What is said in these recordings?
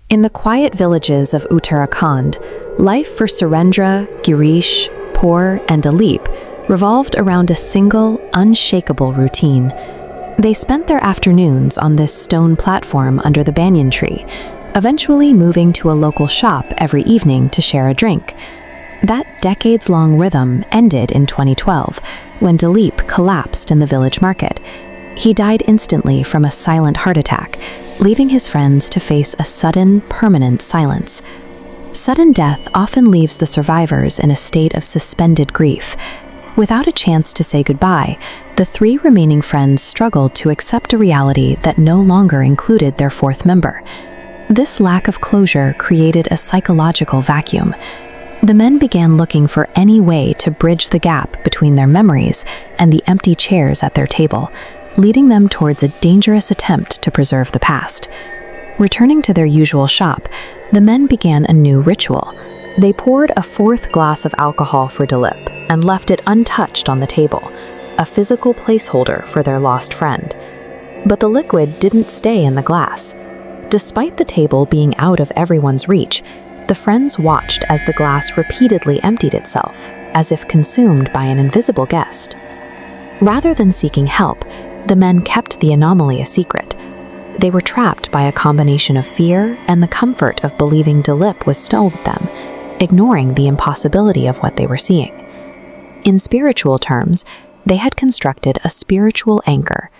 In the quiet villages of Uttarakhand, life for Surendra, Girish, Poor, and Dilip revolved around a single, unshakable routine. They spent their afternoons on this stone platform under the banyan tree, eventually moving to a local shop every evening to share a drink. That decades-long rhythm ended in 2012, when Dilip collapsed in the village market. He died instantly from a silent heart attack, leaving his friends to face a sudden, permanent silence. Sudden death often leaves the survivors in a state of suspended grief. Without a chance to say goodbye, the three remaining friends struggled to accept a reality that no longer included their fourth member. This lack of closure created a psychological vacuum. The men began looking for any way to bridge the gap between their memories and the empty chairs at their table, leading them towards a dangerous attempt to preserve the past. Returning to their usual shop, the men began a new ritual. They poured a fourth glass of alcohol for Dilip and left it untouched on the table, a physical placeholder for their lost friend. But the liquid didn't stay in the glass. Despite the table being out of everyone's reach, the friends watched as the glass repeatedly emptied itself, as if consumed by an invisible guest. Rather than seeking help, the men kept the anomaly a secret. They were trapped by a combination of fear and the comfort of believing Dilip was still with them, ignoring the impossibility of what they were seeing. In spiritual terms, they had constructed a spiritual anchor.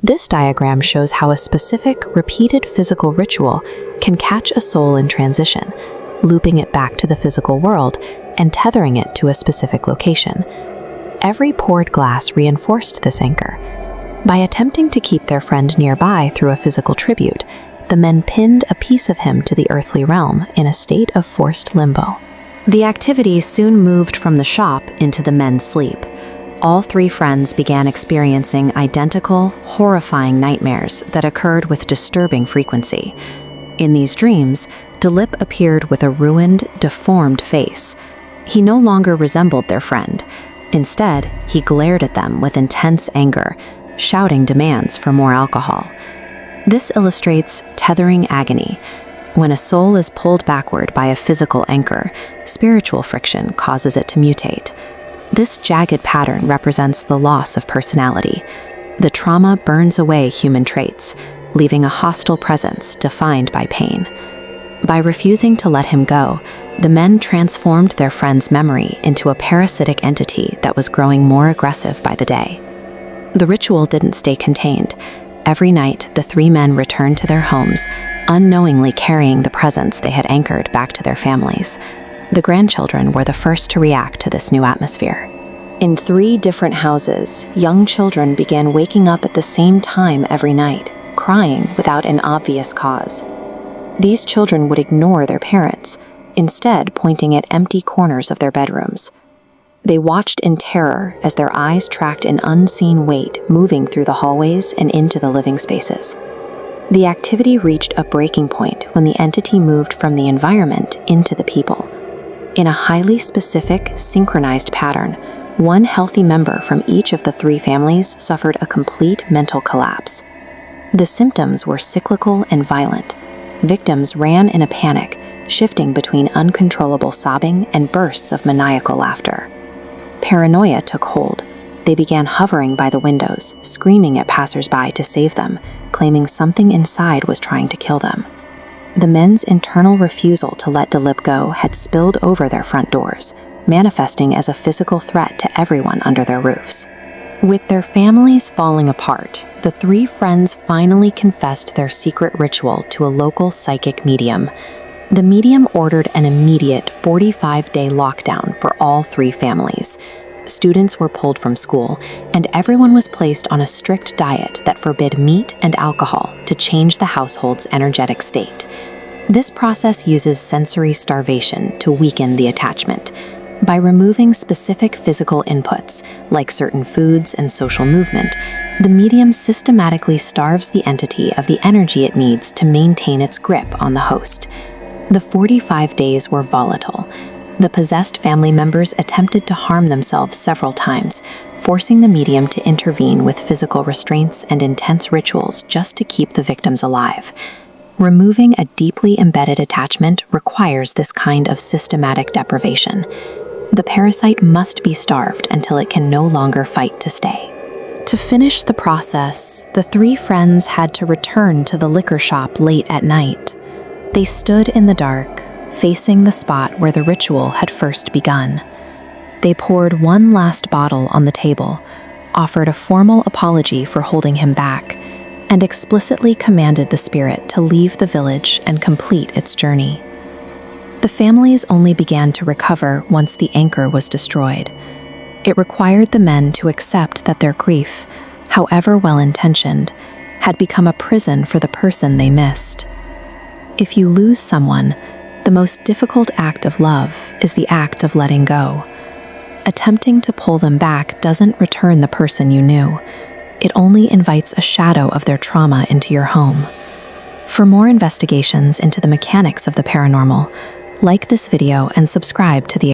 This diagram shows how a specific, repeated physical ritual can catch a soul in transition, looping it back to the physical world and tethering it to a specific location. Every poured glass reinforced this anchor. By attempting to keep their friend nearby through a physical tribute, the men pinned a piece of him to the earthly realm in a state of forced limbo. The activity soon moved from the shop into the men's sleep. All three friends began experiencing identical, horrifying nightmares that occurred with disturbing frequency. In these dreams, Dilip appeared with a ruined, deformed face. He no longer resembled their friend. Instead, he glared at them with intense anger, shouting demands for more alcohol. This illustrates tethering agony. When a soul is pulled backward by a physical anchor, spiritual friction causes it to mutate. This jagged pattern represents the loss of personality. The trauma burns away human traits, leaving a hostile presence defined by pain. By refusing to let him go, the men transformed their friend's memory into a parasitic entity that was growing more aggressive by the day. The ritual didn't stay contained. Every night, the three men returned to their homes, unknowingly carrying the presence they had anchored back to their families. The grandchildren were the first to react to this new atmosphere. In 3 different houses, young children began waking up at the same time every night, crying without an obvious cause. These children would ignore their parents, instead pointing at empty corners of their bedrooms. They watched in terror as their eyes tracked an unseen weight moving through the hallways and into the living spaces. The activity reached a breaking point when the entity moved from the environment into the people. In a highly specific, synchronized pattern, one healthy member from each of the 3 families suffered a complete mental collapse. The symptoms were cyclical and violent. Victims ran in a panic, shifting between uncontrollable sobbing and bursts of maniacal laughter. Paranoia took hold. They began hovering by the windows, screaming at passersby to save them, claiming something inside was trying to kill them. The men's internal refusal to let Dilip go had spilled over their front doors, manifesting as a physical threat to everyone under their roofs. With their families falling apart, the 3 friends finally confessed their secret ritual to a local psychic medium. The medium ordered an immediate 45-day lockdown for all 3 families. Students were pulled from school, and everyone was placed on a strict diet that forbid meat and alcohol to change the household's energetic state. This process uses sensory starvation to weaken the attachment. By removing specific physical inputs, like certain foods and social movement, the medium systematically starves the entity of the energy it needs to maintain its grip on the host. The 45 days were volatile. The possessed family members attempted to harm themselves several times, forcing the medium to intervene with physical restraints and intense rituals just to keep the victims alive. Removing a deeply embedded attachment requires this kind of systematic deprivation. The parasite must be starved until it can no longer fight to stay. To finish the process, the three friends had to return to the liquor shop late at night. They stood in the dark, facing the spot where the ritual had first begun. They poured one last bottle on the table, offered a formal apology for holding him back, and explicitly commanded the spirit to leave the village and complete its journey. The families only began to recover once the anchor was destroyed. It required the men to accept that their grief, however well-intentioned, had become a prison for the person they missed. If you lose someone, the most difficult act of love is the act of letting go. Attempting to pull them back doesn't return the person you knew. It only invites a shadow of their trauma into your home. For more investigations into the mechanics of the paranormal, like this video and subscribe to the